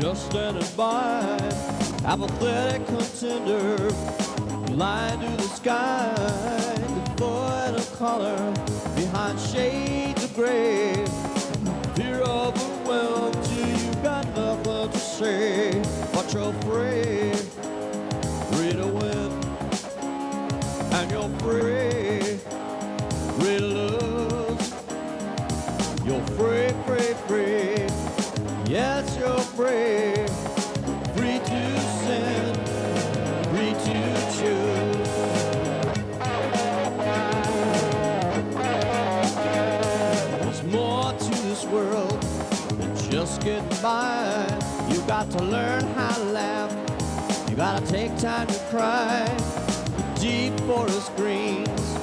Just standing by, apathetic contender, blind to the sky, devoid of color, behind shades of gray. Fear overwhelmed you, you got nothing to say, but you're free, free to win, and you're free, free to lose. You're free, free, free. Yes, you're free, free to sin, free to choose. There's more to this world than just getting by. You got to learn how to laugh. You gotta take time to cry. The deep forest greens,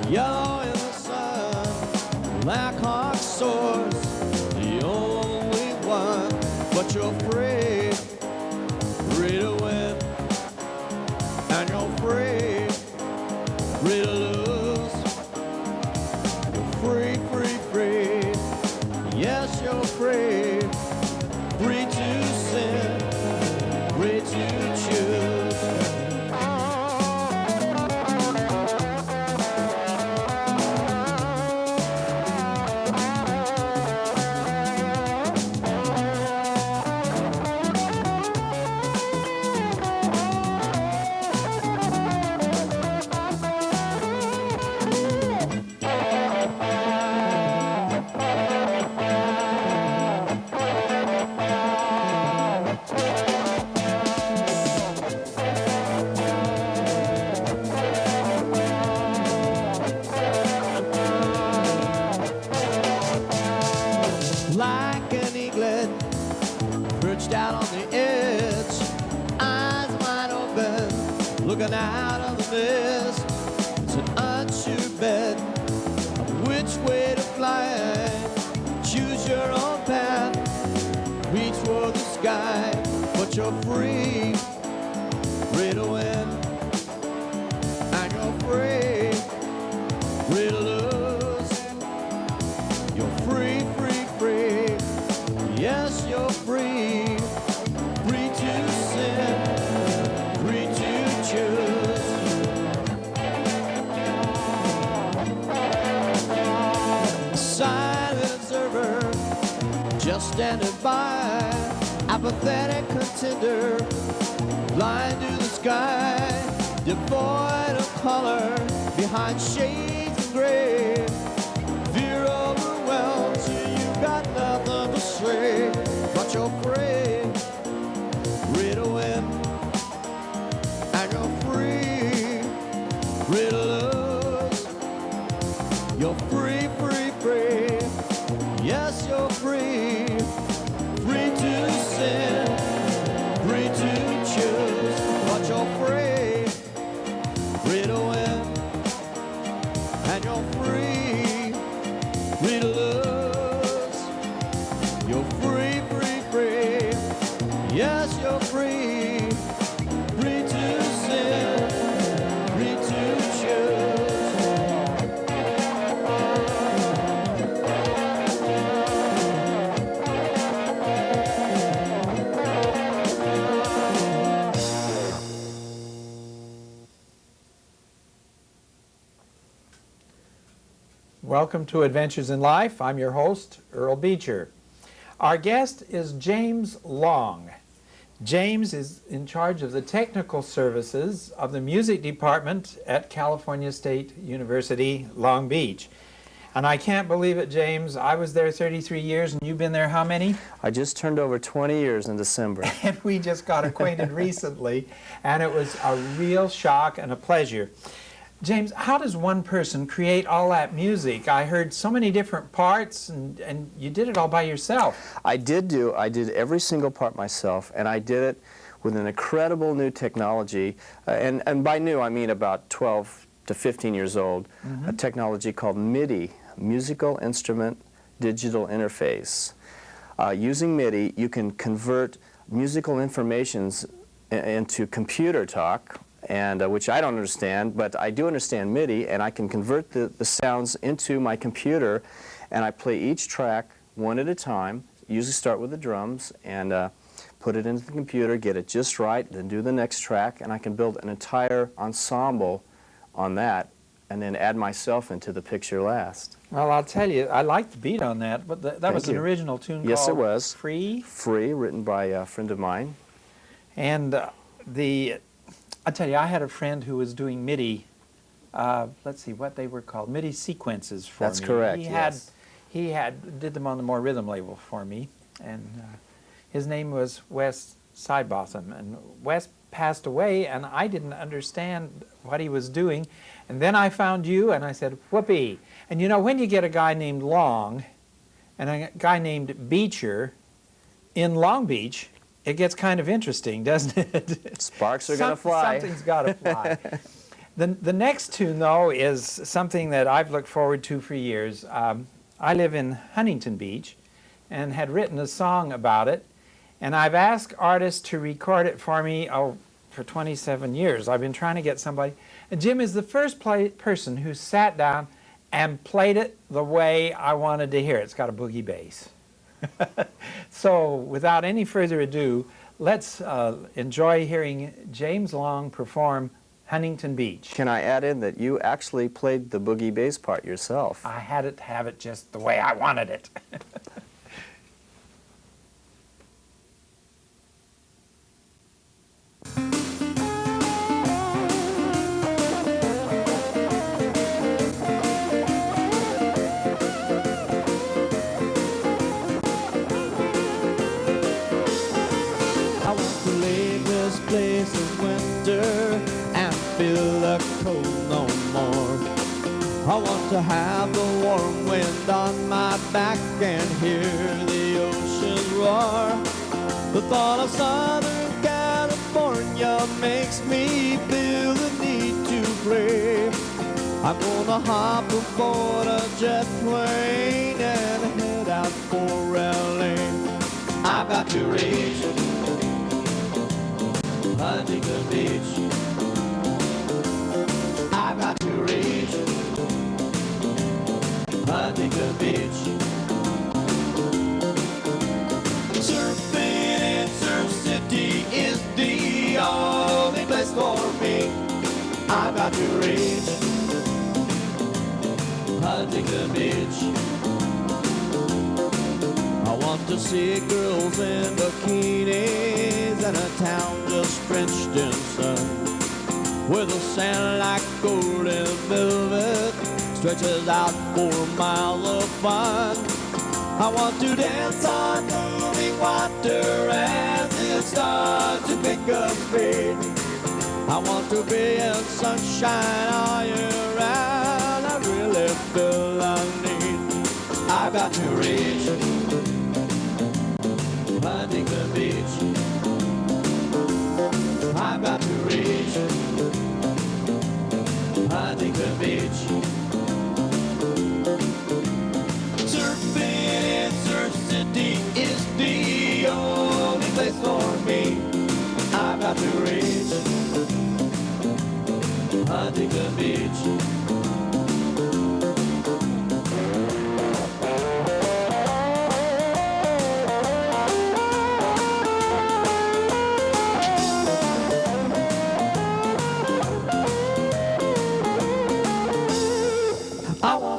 yellow in the sun, Black Hawk soars, the only one. But you're free, free to win, and you're free, free to lose. You're free, free, free. Yes, you're free, free to sin, free to choose. Like an eaglet perched out on the edge, eyes wide open, looking out of the mist. It's an unsure bet of which way to fly. Choose your own path, reach for the sky, but you're free, free to win, and you're free, free to lose. You're free, free, free. Yes, you're free, free to sin, free to choose. Silent observer, just standing by, apathetic contender, blind to the sky, devoid of color, behind shades of gray. Fear overwhelms you, you got nothing to say, but you're free, free to win, and you're free, free to lose. You're free, free, free. Yes, you're free, free to sin, free to choose, but you're free, free to win, and you're free, free to lose. You're free, free, free. Yes, you're free, free to sin, free to choose. Welcome to Adventures in Life. I'm your host, Earl Beecher. Our guest is James Long. James is in charge of the technical services of the music department at California State University, Long Beach. And I can't believe it, James. I was there 33 years, and you've been there how many? I just turned over 20 years in December. And we just got acquainted recently, and it was a real shock and a pleasure. James, how does one person create all that music? I heard so many different parts, and you did it all by yourself. I did every single part myself, and I did it with an incredible new technology, and by new I mean about 12 to 15 years old, a technology called MIDI, Musical Instrument Digital Interface. Using MIDI, you can convert musical informations into computer talk, and which I don't understand, but I do understand MIDI, and I can convert the sounds into my computer, and I play each track one at a time. Usually start with the drums and put it into the computer, get it just right, then do the next track, and I can build an entire ensemble on that, and then add myself into the picture last. Well, I'll tell you, I like the beat on that, but that was an original tune Yes, called it was. Free. Free, written by a friend of mine. And I tell you, I had a friend who was doing MIDI, let's see what they were called, MIDI sequences for me. That's correct, yes. He did them on the more rhythm label for me, and his name was Wes Sidebotham, and Wes passed away, and I didn't understand what he was doing, and then I found you, and I said, whoopee. And you know, when you get a guy named Long and a guy named Beecher in Long Beach, it gets kind of interesting, doesn't it? Sparks are going to fly. Something's got to fly. The next tune, though, is something that I've looked forward to for years. I live in Huntington Beach and had written a song about it, and I've asked artists to record it for me for 27 years. I've been trying to get somebody. And Jim is the first person who sat down and played it the way I wanted to hear it. It's got a boogie bass. So without any further ado, let's enjoy hearing James Long perform Huntington Beach. Can I add in that you actually played the boogie bass part yourself? I had it have it just the way I wanted it. Place in winter and feel the cold no more. I want to have the warm wind on my back and hear the ocean roar. The thought of Southern California makes me feel the need to play. I'm gonna hop aboard a jet plane and head out for LA. I've got to reach Huntington Beach. I've got to reach Huntington Beach. Surfing in Surf City is the only place for me. I've got to reach Huntington Beach. I want to see girls in bikinis in a town just drenched in sun, where the sand like golden velvet stretches out for miles of fun. I want to dance on moving water as it starts to pick up speed. I want to be in sunshine all year round. I really feel I need. I've got to reach Huntington Beach. I've got to reach Huntington Beach. Surfing in Surf City is the only place for me. I've got to reach Huntington Beach.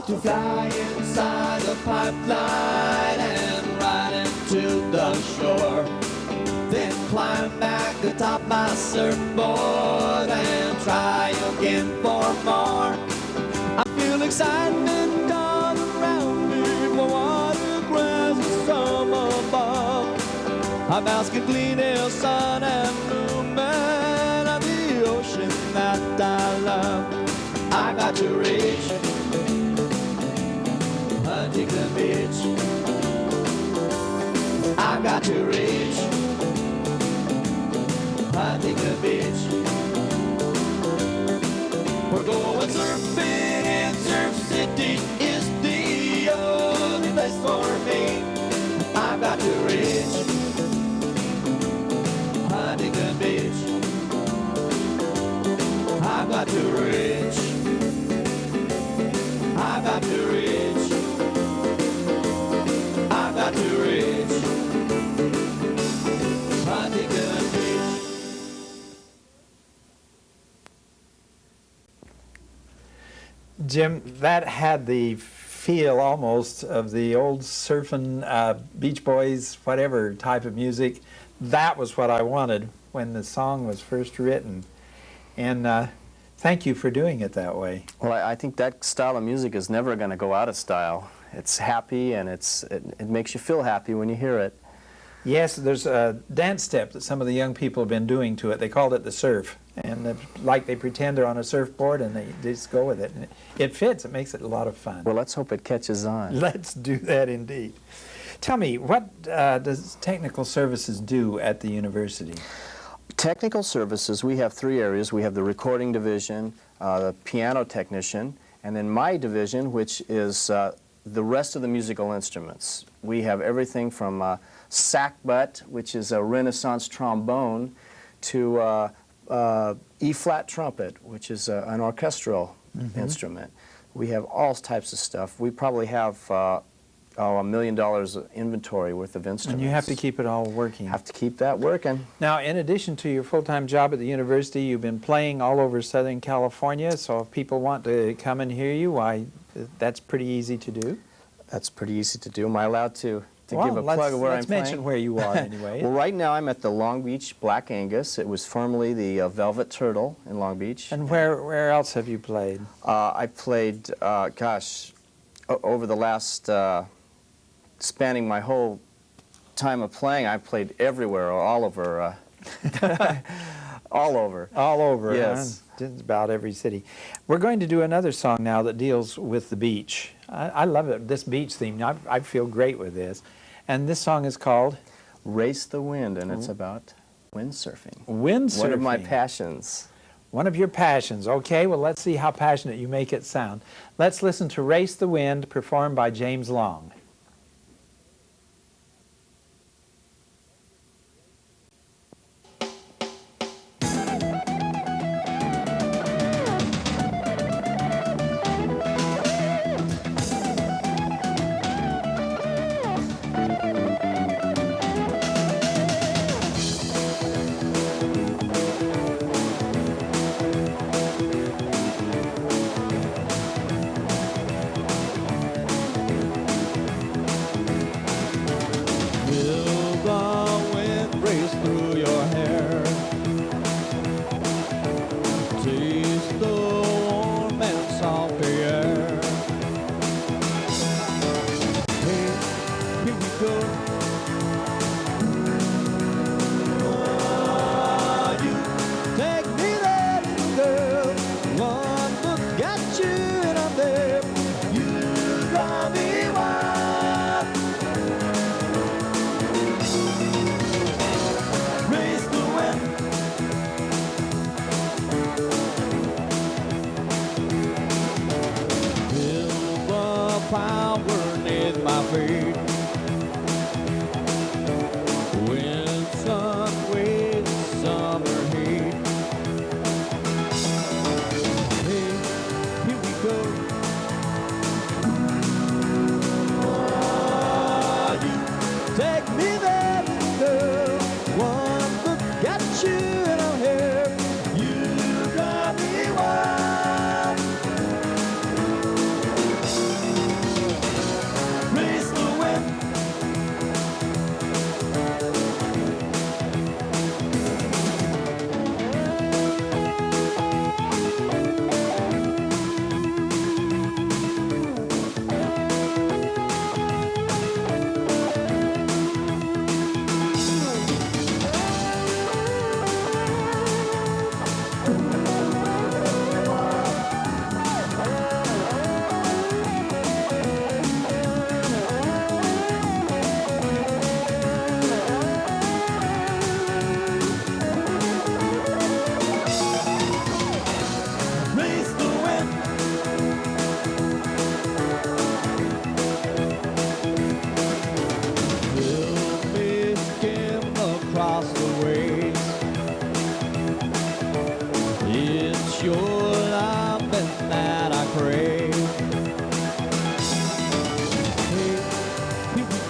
To fly inside the pipeline and ride into the shore, then climb back atop my surfboard and try again for more. I feel excitement all around me, the water, grass, and some above. I bask in clean air, sun, and movement of the ocean that I love. I got to reach Huntington Beach. I got to reach Huntington Beach. We're going surfing in Surf City is the only place for me. I've got to reach Huntington Beach. I've got to reach. I've got to reach. I've got to reach Huntington Beach. Jim, that had the feel almost of the old surfing Beach Boys, whatever type of music. That was what I wanted when the song was first written. And thank you for doing it that way. Well, I think that style of music is never going to go out of style. It's happy, and it makes you feel happy when you hear it. Yes, there's a dance step that some of the young people have been doing to it. They called it the surf. And like they pretend they're on a surfboard and they just go with it. And it fits. It makes it a lot of fun. Well, let's hope it catches on. Let's do that indeed. Tell me, what does technical services do at the university? Technical services, we have three areas. We have the recording division, the piano technician, and then my division, which is the rest of the musical instruments. We have everything from sackbut, which is a Renaissance trombone, to E-flat trumpet, which is an orchestral instrument. We have all types of stuff. We probably have $1 million of inventory worth of instruments. And you have to keep it all working. Have to keep that working. Now, in addition to your full-time job at the university, you've been playing all over Southern California, so if people want to come and hear you, why, that's pretty easy to do. That's pretty easy to do. Am I allowed to give a plug of where I'm let's playing? mention where you are anyway. Well, right now I'm at the Long Beach Black Angus. It was formerly the Velvet Turtle in Long Beach. And where else have you played? I played, over the last, spanning my whole time of playing, I played everywhere, all over. All over. All over, yes. Huh? Just about every city. We're going to do another song now that deals with the beach. I love it, this beach theme. I feel great with this. And this song is called? Race the Wind, and it's about windsurfing. Windsurfing. One of my passions. One of your passions. Okay, well, let's see how passionate you make it sound. Let's listen to Race the Wind, performed by James Long.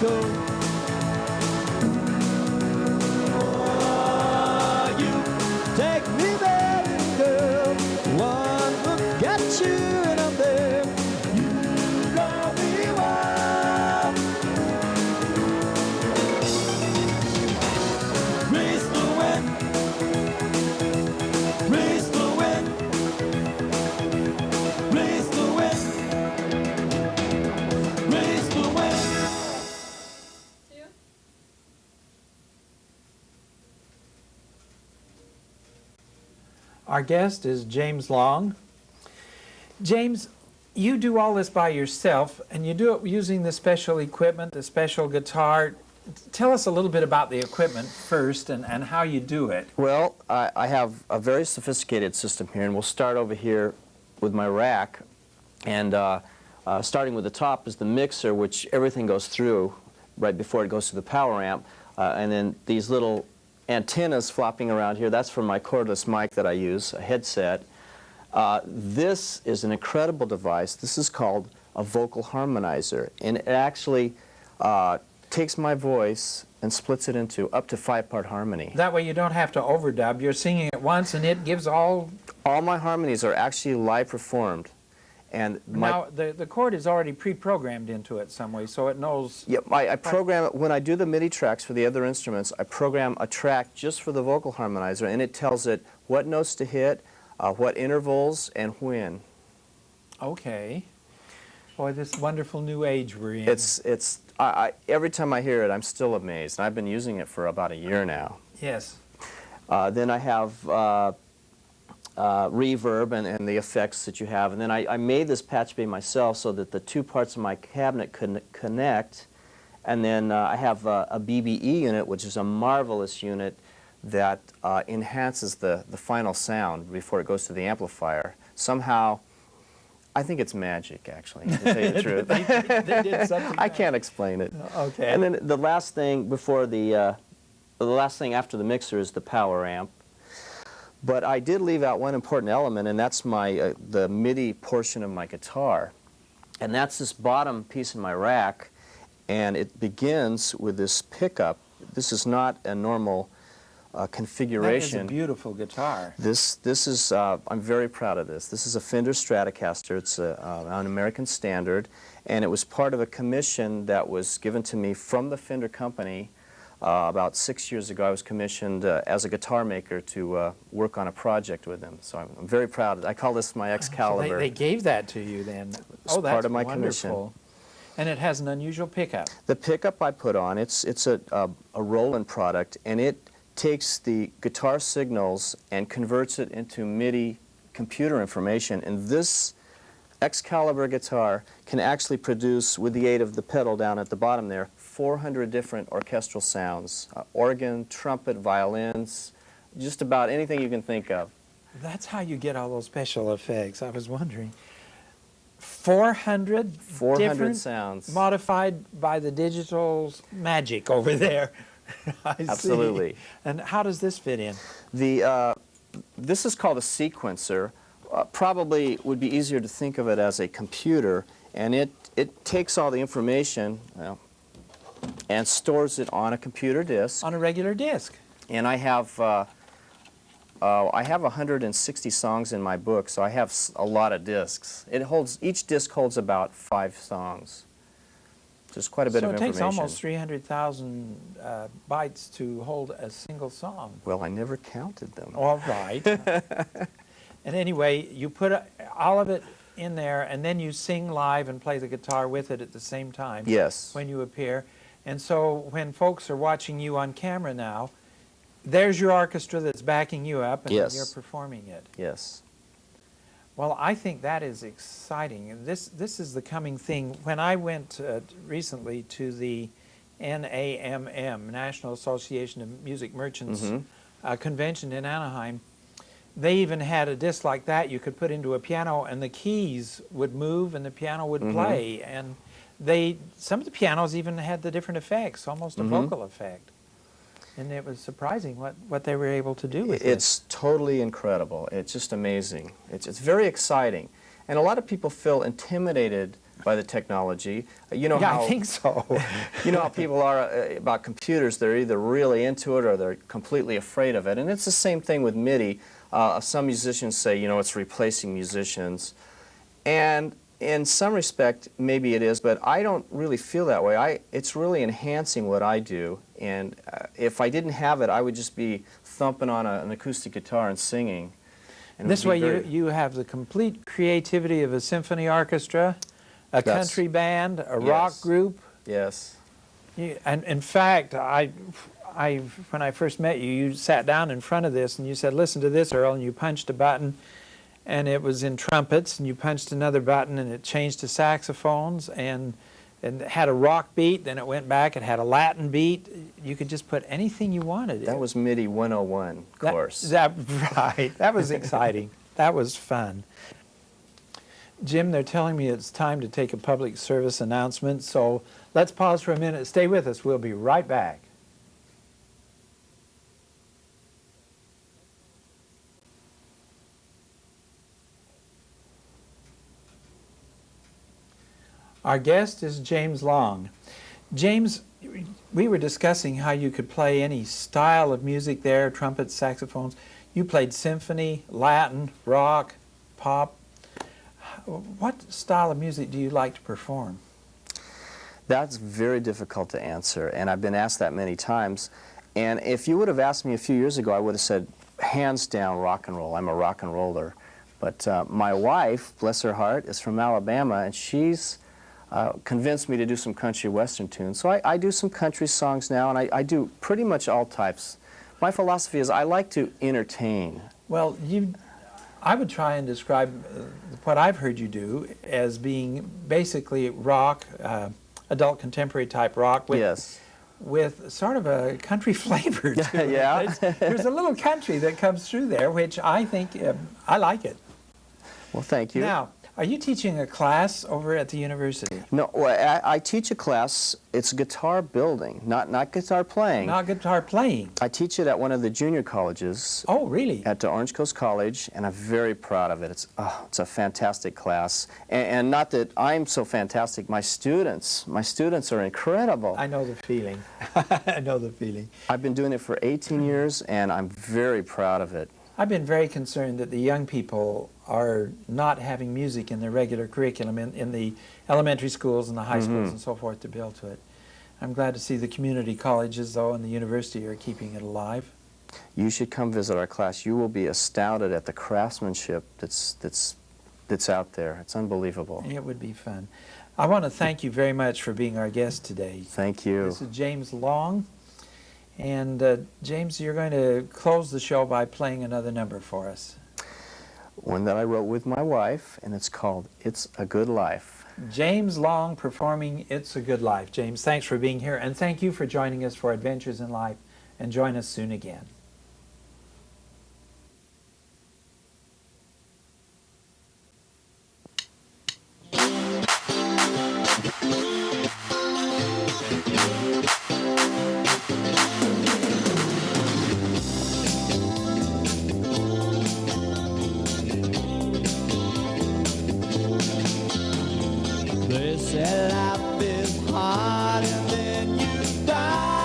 go. Oh, you take me there, girl. One look at you and I'm there. You know me well. Raise the wind. Raise the wind. Raise the wind. Raise the wind. Our guest is James Long. James, you do all this by yourself, and you do it using the special equipment, the special guitar. Tell us a little bit about the equipment first and how you do it. Well, I have a very sophisticated system here, and we'll start over here with my rack. And starting with the top is the mixer, which everything goes through right before it goes to the power amp. And then these little antennas flopping around here, that's for my cordless mic that I use, a headset. This is an incredible device. This is called a vocal harmonizer, and it actually takes my voice and splits it into up to 5-part harmony. That way you don't have to overdub. You're singing it once and it gives all... All my harmonies are actually live performed. And now, the chord is already pre-programmed into it some way, so it knows... Yeah, I program it. When I do the MIDI tracks for the other instruments, I program a track just for the vocal harmonizer, and it tells it what notes to hit, what intervals, and when. Okay. Boy, this wonderful new age we're in. Every time I hear it, I'm still amazed. I've been using it for about a year now. Yes. Then I have reverb and the effects that you have. And then I made this patch bay myself so that the two parts of my cabinet could connect. And then I have a BBE unit, which is a marvelous unit that enhances the final sound before it goes to the amplifier. Somehow, I think it's magic, actually, to tell you the truth. they did something I can't explain it. Okay. And then the last thing before the last thing after the mixer is the power amp. But I did leave out one important element, and that's my the MIDI portion of my guitar. And that's this bottom piece in my rack, and it begins with this pickup. This is not a normal configuration. That is a beautiful guitar. This is, I'm very proud of this. This is a Fender Stratocaster. It's an American standard, and it was part of a commission that was given to me from the Fender company. About 6 years ago, I was commissioned as a guitar maker to work on a project with them. So I'm very proud. I call this my Excalibur. So they gave that to you then. It's that's part of my wonderful. commission. And it has an unusual pickup. The pickup I put on, it's a Roland product, and it takes the guitar signals and converts it into MIDI computer information. And this Excalibur guitar can actually produce, with the aid of the pedal down at the bottom there, 400 different orchestral sounds. Organ, trumpet, violins, just about anything you can think of. That's how you get all those special effects. I was wondering. 400 different sounds. Modified by the digital magic over there. I Absolutely. See. And how does this fit in? This is called a sequencer. Probably would be easier to think of it as a computer, and it takes all the information and stores it on a computer disk. On a regular disc. And I have 160 songs in my book, so I have a lot of discs. Each disc holds about 5 songs. There's quite a bit of information. So it takes almost 300,000 bytes to hold a single song. Well, I never counted them. All right. And anyway, you put all of it in there, and then you sing live and play the guitar with it at the same time. Yes. When you appear. And so when folks are watching you on camera now, there's your orchestra that's backing you up, and Yes. you're performing it. Yes. Well, I think that is exciting. This is the coming thing. When I went recently to the NAMM, National Association of Music Merchants convention in Anaheim, they even had a disc like that you could put into a piano, and the keys would move and the piano would play. And some of the pianos even had the different effects, almost a vocal effect. And it was surprising what they were able to do with it. It's totally incredible. It's just amazing. It's very exciting. And a lot of people feel intimidated by the technology. You know Yeah, how I think so. you know how people are about computers. They're either really into it or they're completely afraid of it. And it's the same thing with MIDI. Some musicians say, you know, it's replacing musicians. And in some respect, maybe it is, but I don't really feel that way. It's really enhancing what I do. And if I didn't have it, I would just be thumping on an acoustic guitar and singing. And This way you have the complete creativity of a symphony orchestra, a country band, a rock group. Yes. And in fact, when I first met you, you sat down in front of this and you said, listen to this, Earl, and you punched a button and it was in trumpets, and you punched another button and it changed to saxophones, and it had a rock beat, then it went back, it had a Latin beat. You could just put anything you wanted. That was MIDI 101 course. Right, that was exciting. That was fun. Jim, they're telling me it's time to take a public service announcement, so let's pause for a minute. Stay with us. We'll be right back. Our guest is James Long. James, we were discussing how you could play any style of music there, trumpets, saxophones. You played symphony, Latin, rock, pop. What style of music do you like to perform? That's very difficult to answer, and I've been asked that many times. And if you would have asked me a few years ago, I would have said, hands down, rock and roll. I'm a rock and roller. But my wife, bless her heart, is from Alabama, and she's convinced me to do some country western tunes. So I do some country songs now, and I do pretty much all types. My philosophy is I like to entertain. Well, I would try and describe what I've heard you do as being basically rock, adult contemporary type rock with sort of a country flavor to it. Yeah. There's a little country that comes through there, which I think, I like it. Well, thank you. Now, are you teaching a class over at the university? No, well, I teach a class. It's guitar building, not guitar playing. Not guitar playing. I teach it at one of the junior colleges. Oh, really? At Orange Coast College, and I'm very proud of it. It's a fantastic class. And not that I'm so fantastic, my students are incredible. I know the feeling. I know the feeling. I've been doing it for 18 years, and I'm very proud of it. I've been very concerned that the young people are not having music in their regular curriculum in the elementary schools and the high schools and so forth to build to it. I'm glad to see the community colleges, though, and the university are keeping it alive. You should come visit our class. You will be astounded at the craftsmanship that's out there. It's unbelievable. It would be fun. I want to thank you very much for being our guest today. Thank you. This is James Long. And James, you're going to close the show by playing another number for us. One that I wrote with my wife, and it's called It's a Good Life. James Long performing It's a Good Life. James, thanks for being here, and thank you for joining us for Adventures in Life, and join us soon again. They said life is hard and then you die.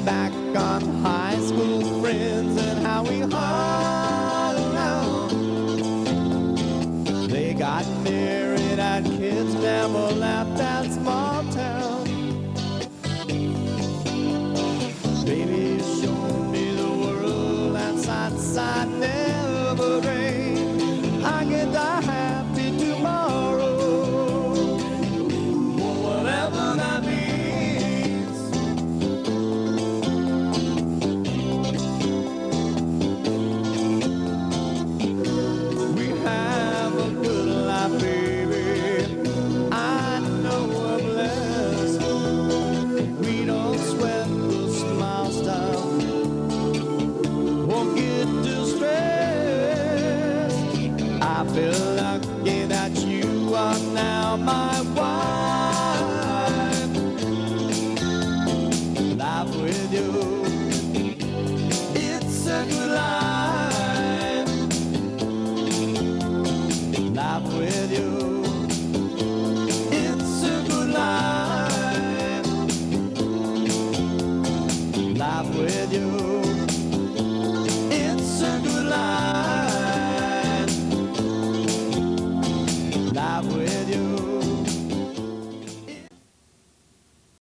back on high school friends and how we hung around. They got married, had kids, never left that small town. Baby, you showed me the world, and side never rain. I get the happy tomorrow, whatever that means. We have a good life, baby. I know we're blessed. We don't sweat the small stuff, won't get distressed. I feel lucky that you are now my wife. Life with you, it's a good life. Life with you, it's a good life. Life with you, it's a good